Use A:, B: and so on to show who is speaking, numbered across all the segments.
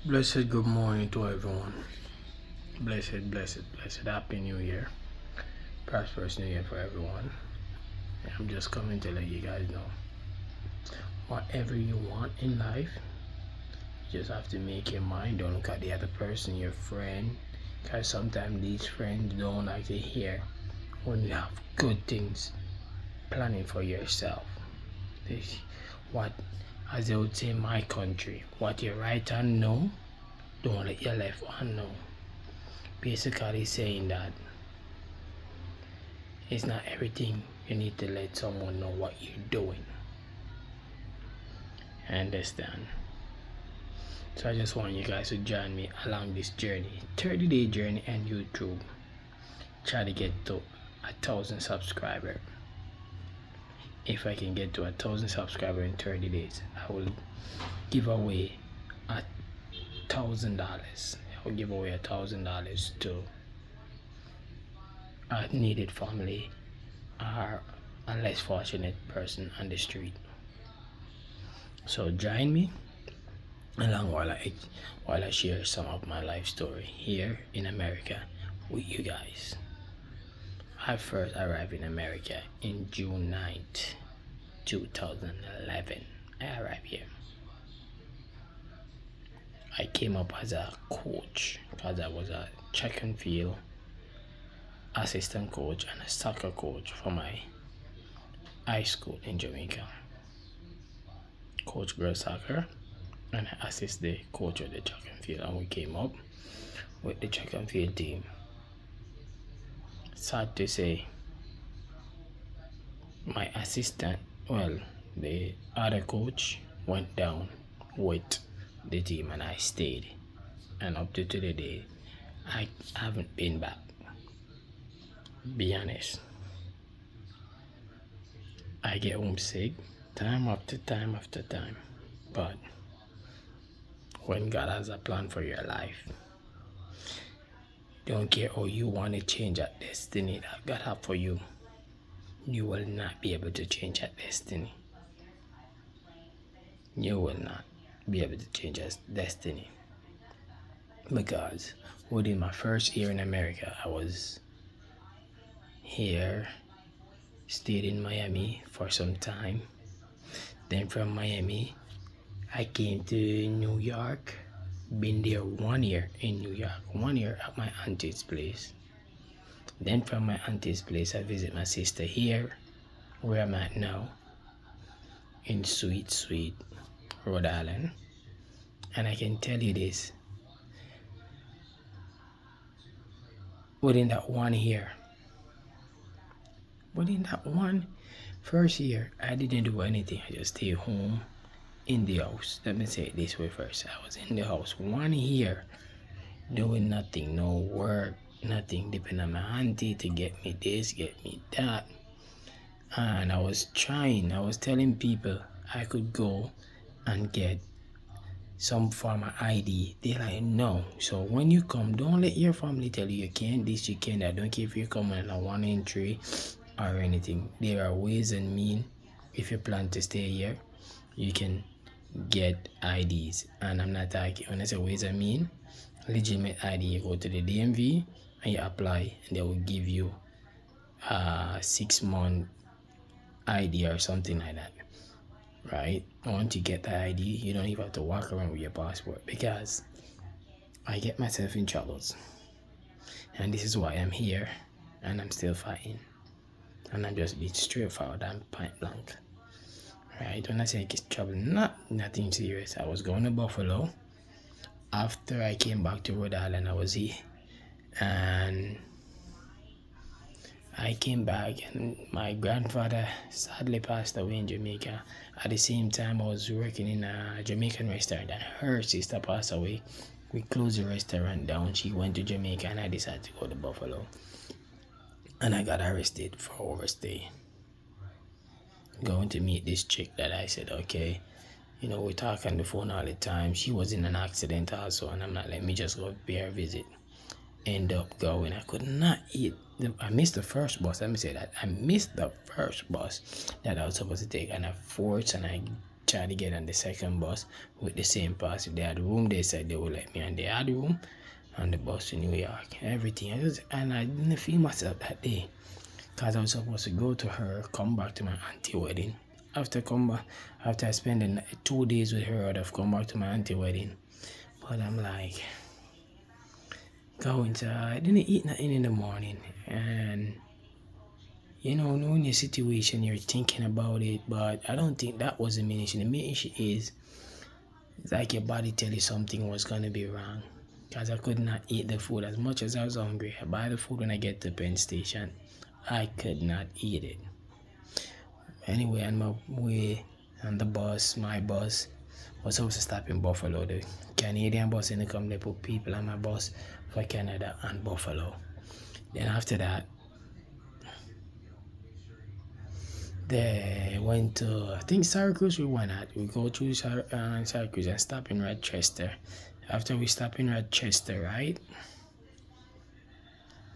A: Blessed good morning to everyone. Blessed Happy New Year. Prosperous New Year for everyone. I'm just coming to let you guys know whatever you want in life, you just have to make your mind. Don't look at the other person, your friend, because sometimes these friends don't like to hear when you have good things planning for yourself. This, what, as they would say in my country, what your right hand know, don't let your left hand know. Basically saying that it's not everything you need to let someone know what you're doing. Understand? So I just want you guys to join me along this journey, 30-day journey on YouTube. Try to get to 1,000 subscribers. If I can get to 1,000 subscribers in 30 days, I will give away $1,000. I will give away $1,000 to a needed family or a less fortunate person on the street. So join me along while I share some of my life story here in America with you guys. I first arrived in America in June 9th, 2011. I arrived here. I came up as a coach because I was a track and field assistant coach and a soccer coach for my high school in Jamaica. Coach girls soccer and I assist the coach of the track and field, and we came up with the track and field team. Sad to say, my assistant, the other coach went down with the team and I stayed, and up to today I haven't been back. Be honest, I get homesick time after time after time, but when God has a plan for your life, don't care how you want to change that destiny that God have for you, you will not be able to change that destiny. You will not be able to change that destiny. Because within my first year in America, I was here, stayed in Miami for some time. Then from Miami, I came to New York. Been there 1 year in New York, 1 year at my auntie's place. Then from my auntie's place, I visit my sister here, where I'm at now, in sweet Rhode Island. And I can tell you this, within that 1 year, within that first year, I didn't do anything. I just stayed home in the house. Let me say it this way first. I was in the house 1 year doing nothing, no work, nothing, depending on my auntie to get me this, get me that. And I was telling people I could go and get some form of ID. They're like, no. So when you come, don't let your family tell you can't this, you can't that. Don't care if you come on a 1 entry or anything. There are ways and means. If you plan to stay here, you can get IDs. And I'm not talking, when I say ways and means, legitimate ID. You go to the DMV and you apply, and they will give you a 6-month ID or something like that. Right? Once you get the ID, you don't even have to walk around with your passport, because I get myself in troubles. And this is why I'm here and I'm still fighting. And I'm just being straightforward and point blank. Right? When I say I get trouble, nothing serious. I was going to Buffalo. After I came back to Rhode Island, I was here. And I came back and my grandfather sadly passed away in Jamaica. At the same time, I was working in a Jamaican restaurant and her sister passed away. We closed the restaurant down. She went to Jamaica and I decided to go to Buffalo. And I got arrested for overstay. Going to meet this chick that I said, okay, we talk on the phone all the time. She was in an accident also, and I'm not, let me just go pay her visit. End up going, I could not eat. I missed the first bus. Let me say that. I missed the first bus that I was supposed to take, and I forced and I tried to get on the second bus with the same pass. If they had room, they said they would let me, and they had room on the bus to New York. Everything. And I didn't feel myself that day because I was supposed to go to her, come back to my auntie wedding. After I spent the 2 days with her, I'd have come back to my auntie wedding. But I'm like, going to, I didn't eat nothing in the morning, and knowing your situation, you're thinking about it, but I don't think that was the main issue. The main issue is, it's like your body tell you something was gonna be wrong. Because I could not eat the food as much as I was hungry. I buy the food when I get to Penn Station. I could not eat it. Anyway, on my way on the bus, my bus was supposed to stop in Buffalo. The Canadian bus and they come, they put people on my bus for Canada and Buffalo. Then after that, they went to, I think, Syracuse. We went at. We go through Syracuse and stop in Rochester. After we stop in Rochester, right?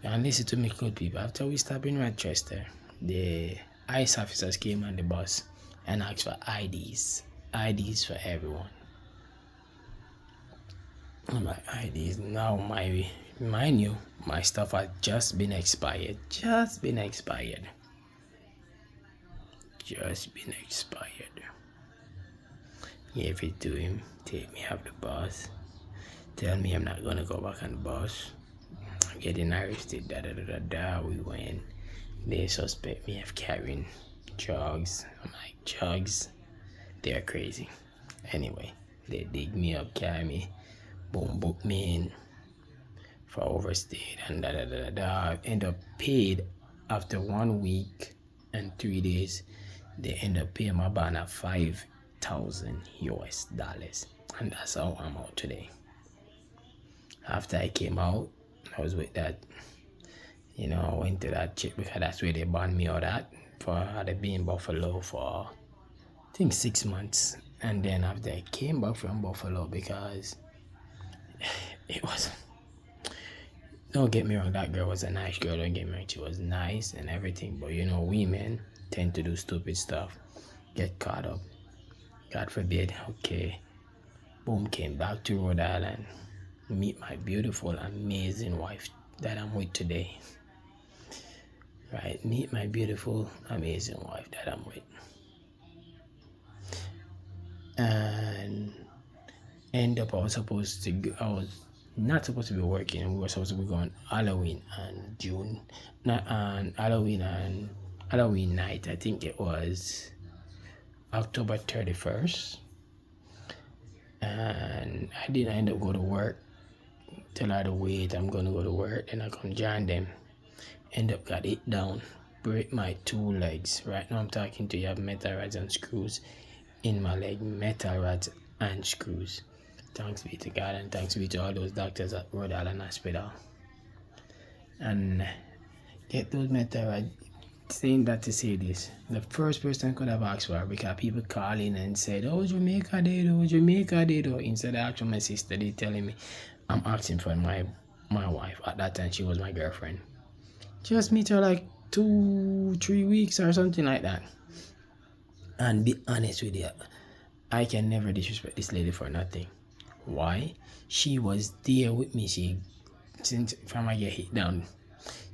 A: And listen to me, good people. After we stop in Rochester, the ICE officers came on the bus and asked for IDs. IDs for everyone. I'm like, IDs. Now, mind you, my stuff had just been expired. Just been expired. Gave it to him, take me off the bus, tell me I'm not gonna go back on the bus, I'm getting arrested, We went, they suspect me of carrying drugs. I'm like, drugs? They're crazy. Anyway, they dig me up, carry me, boom, book me in for overstayed, and end up paid after 1 week and 3 days. They end up paying my bond at $5,000, and that's how I'm out today. After I came out, I was with that, I went to that chick because that's where they bond me out at. I had been in Buffalo for, I think, 6 months, and then after I came back from Buffalo, because it was, don't get me wrong, that girl was a nice girl, don't get me wrong, she was nice and everything, but women tend to do stupid stuff, get caught up, God forbid. Okay, boom, came back to Rhode Island, meet my beautiful, amazing wife that I'm with today. Right, meet my beautiful, amazing wife that I'm with. And end up, I was not supposed to be working. We were supposed to be going Halloween and Halloween night. I think it was October 31st. And I didn't end up go to work. Tell her to wait, I'm gonna go to work, and I come join them. End up got it down, break my 2 legs. Right now I'm talking to you, I have metal rods and screws in my leg, metal rods and screws. Thanks be to God, and thanks be to all those doctors at Rhode Island Hospital. And get those metal rods. Saying that to say this, the first person I could have asked for, because people calling and said, "Oh, Jamaica did, oh, Jamaica did," oh. Instead of asking my sister, they telling me I'm asking for my wife. At that time, she was my girlfriend. Just meet her like 2-3 weeks or something like that. And be honest with you, I can never disrespect this lady for nothing. Why? She was there with me. Since from I get hit down,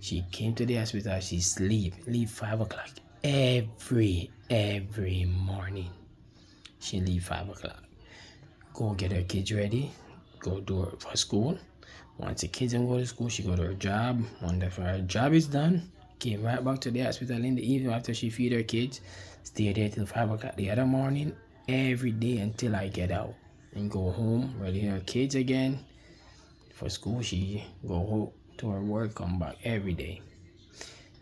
A: she came to the hospital. She leave 5 o'clock every morning. She leave 5 o'clock. Go get her kids ready. Go do her for school. Once the kids don't go to school, she go to her job. Once her job is done, came right back to the hospital in the evening after she feed her kids. Stay there till 5 o'clock the other morning, every day until I get out. And go home, ready her kids again. For school, she go home to her work, come back every day.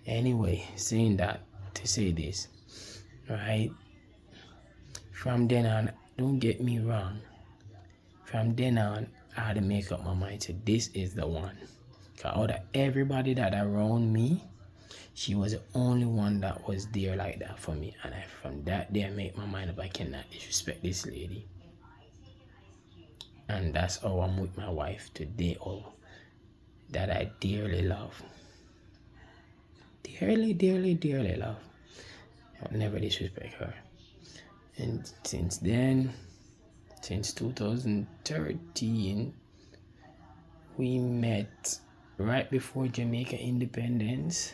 A: Anyway, saying that to say this, right? From then on, don't get me wrong. From then on, I had to make up my mind to this is the one. Cause out of everybody that around me, she was the only one that was there like that for me. And from that day, I made my mind up. I cannot disrespect this lady. And that's how I'm with my wife today, that I dearly love. Dearly, dearly, dearly love. I'll never disrespect her. And since then, since 2013, we met right before Jamaica independence,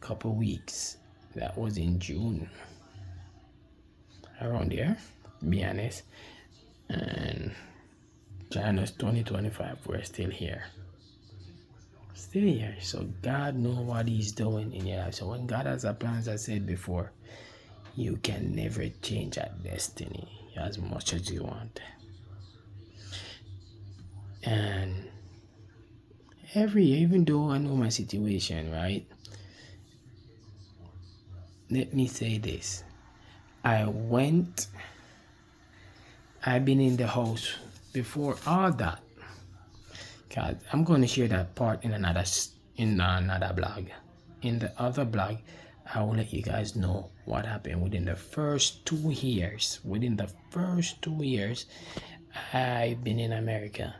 A: couple weeks. That was in June, around there, to be honest. And Janus 2025, we're still here. Still here. So God knows what He's doing in your life. So when God has a plan, as I said before, you can never change that destiny as much as you want. And every year, even though I know my situation, right? Let me say this. I've been in the house before all that. God, I'm going to share that part in another blog. In the other blog, I will let you guys know what happened within the first 2 years. Within the first 2 years, I've been in America.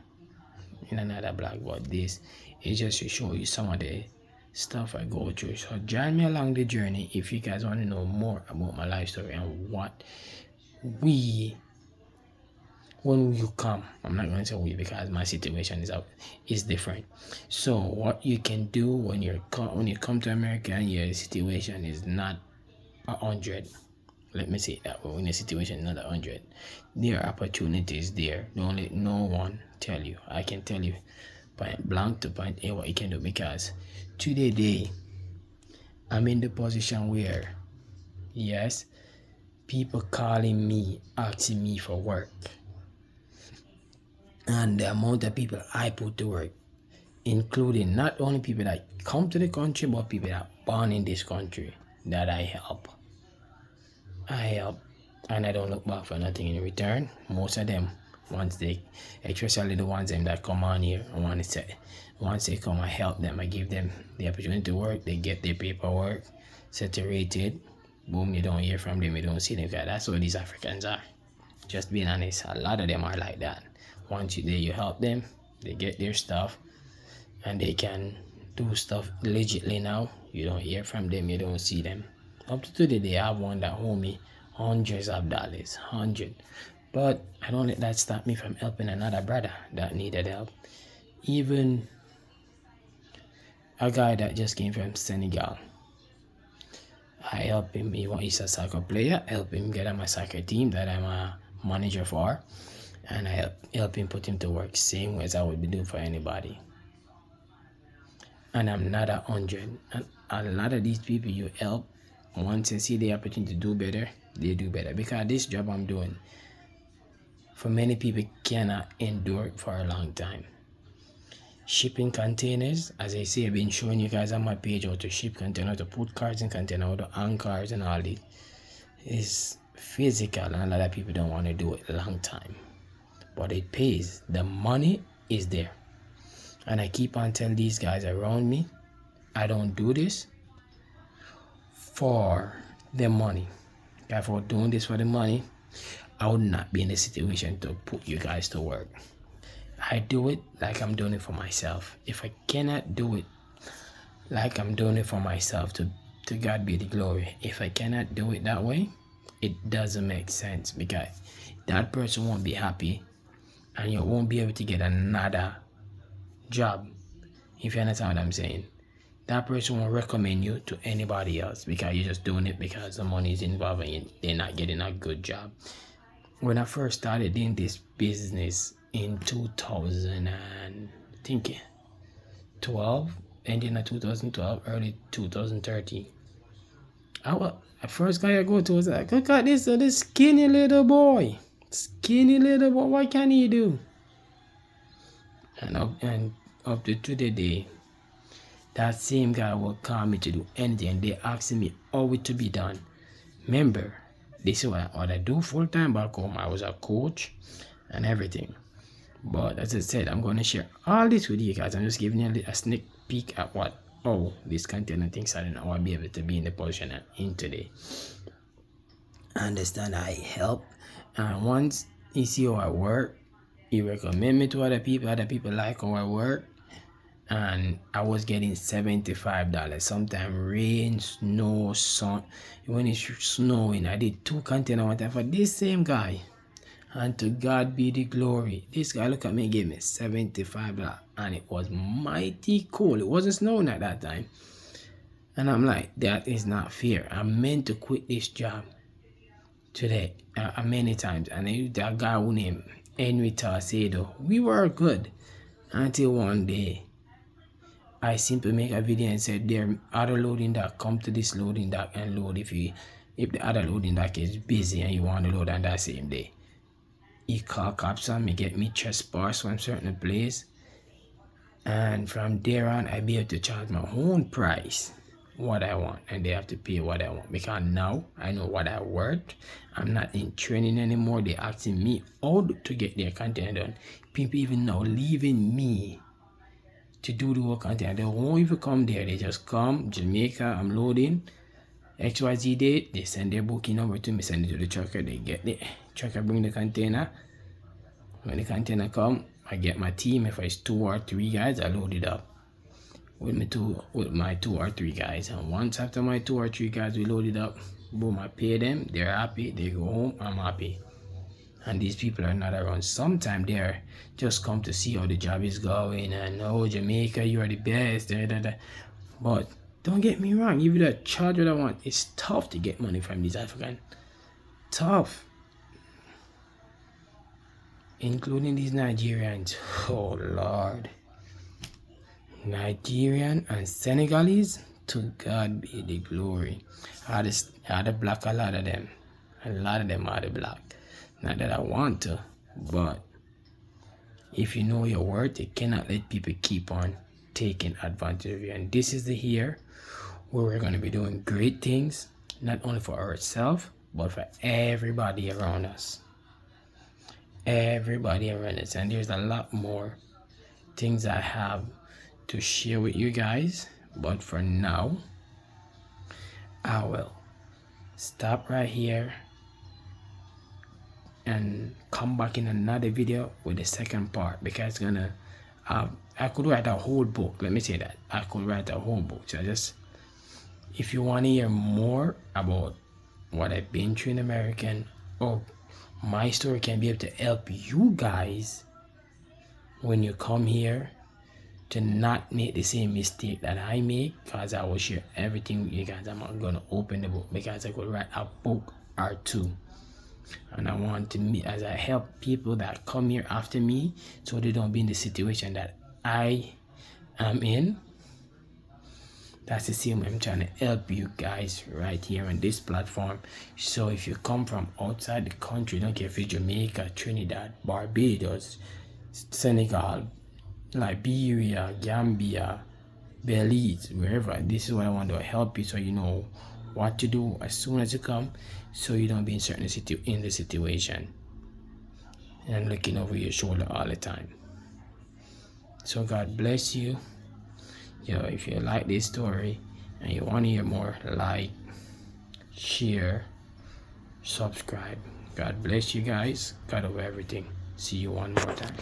A: In another blog, but this is just to show you some of the stuff I go through. So join me along the journey if you guys want to know more about my life story and what when you come. I'm not going to say we because my situation is different. So what you can do when you come to America and your situation is not 100. Let me say it that way. When your situation is not 100, there are opportunities there. Don't let no one tell you. I can tell you point blank to point A what you can do, because today I'm in the position where, yes, people calling me, asking me for work, and the amount of people I put to work, including not only people that come to the country, but people that are born in this country that I help, and I don't look back for nothing in return. Most of them, especially the ones that come on here, once they come, I help them. I give them the opportunity to work. They get their paperwork saturated. Boom, you don't hear from them, you don't see them. That's what these Africans are. Just being honest, a lot of them are like that. Once you help them, they get their stuff, and they can do stuff legitly now. You don't hear from them, you don't see them. Up to today, they have one that owe me hundreds of dollars, but I don't let that stop me from helping another brother that needed help. Even a guy that just came from Senegal, I help him. He's a soccer player. Help him get on my soccer team that I'm a manager for, and I help him put him to work, same way as I would be doing for anybody. And I'm not 100. And a lot of these people you help, once they see the opportunity to do better, they do better. Because this job I'm doing, for many people, cannot endure for a long time. Shipping containers, as I say, I've been showing you guys on my page how to ship containers, how to put cards in containers, how to hang cards and all this. It's physical, and a lot of people don't want to do it a long time. But it pays. The money is there. And I keep on telling these guys around me, I don't do this for the money. If I were doing this for the money, I would not be in a situation to put you guys to work. I do it like I'm doing it for myself. If I cannot do it like I'm doing it for myself, to God be the glory. If I cannot do it that way, it doesn't make sense, because that person won't be happy and you won't be able to get another job. If you understand what I'm saying, that person won't recommend you to anybody else because you're just doing it because the money is involved and they're not getting a good job. When I first started doing this business in 2012, ending of 2012, early 2013, the first guy I go to was like, look at this skinny little boy. What can he do? And up to today, that same guy will call me to do anything, and they asking me how it to be done. Remember, this is what I do full time back home. I was a coach and everything. But as I said, I'm going to share all this with you guys. I'm just giving you a sneak peek at this content and things I don't know. I'll be able to be in the position I'm in today. I understand I help. And once you see how I work, you recommend me to other people like how I work, and I was getting $75. Sometimes rain, snow, sun. When it's snowing, I did 2 container one time for this same guy. And to God be the glory. This guy look at me and gave me $75, and it was mighty cold. It wasn't snowing at that time. And I'm like, that is not fair. I meant to quit this job today many times. And that guy who named Henry Tarcedo, we were good until one day I simply make a video and said there other loading dock, come to this loading dock and load if the other loading dock is busy and you want to load on that same day. He call cops on me, get me trespass from certain place, and from there on I be able to charge my own price what I want, and they have to pay what I want, because now I know what I worth. I'm not in training anymore. They asking me how to get their content done. People even now leaving me to do the work content. They won't even come there. They just come Jamaica, I'm loading XYZ date. They send their booking number to me, send it to the trucker. They get the trucker, bring the container. When the container come, I get my team. If it's 2 or 3 guys, I load it up with my 2 or 3 guys. And once after my 2 or 3 guys, we load it up, boom, I pay them. They're happy. They go home. I'm happy. And these people are not around. Sometimes they're just come to see how the job is going, and oh, Jamaica, you are the best. But don't get me wrong, give you the charge what I want. It's tough to get money from these Africans. Tough. Including these Nigerians. Oh Lord. Nigerian and Senegalese, to God be the glory. I had to block a lot of them. A lot of them are the black. Not that I want to, but if you know your worth, you cannot let people keep on taking advantage of you. And this is the year where we're going to be doing great things, not only for ourselves, but for everybody around us. Everybody around us. And there's a lot more things I have to share with you guys, but for now, I will stop right here and come back in another video with the second part, because it's gonna I could write a whole book. Let me say that I could write a whole book. So just, if you want to hear more about what I've been through in American, or my story can be able to help you guys when you come here to not make the same mistake that I make, because I will share everything with you guys. I'm not gonna open the book, because I could write a book or 2. And I want to meet, as I help people that come here after me, so they don't be in the situation that I am in. That's the same way I'm trying to help you guys right here on this platform. So if you come from outside the country, don't care if it's Jamaica, Trinidad, Barbados, Senegal, Liberia, Gambia, Belize, wherever, this is what I want to help you, so you know what to do as soon as you come, so you don't be in certain in the situation and looking over your shoulder all the time. So God bless you. Yo, if you like this story and you want to hear more, like, share, subscribe. God bless you guys. God over everything. See you one more time.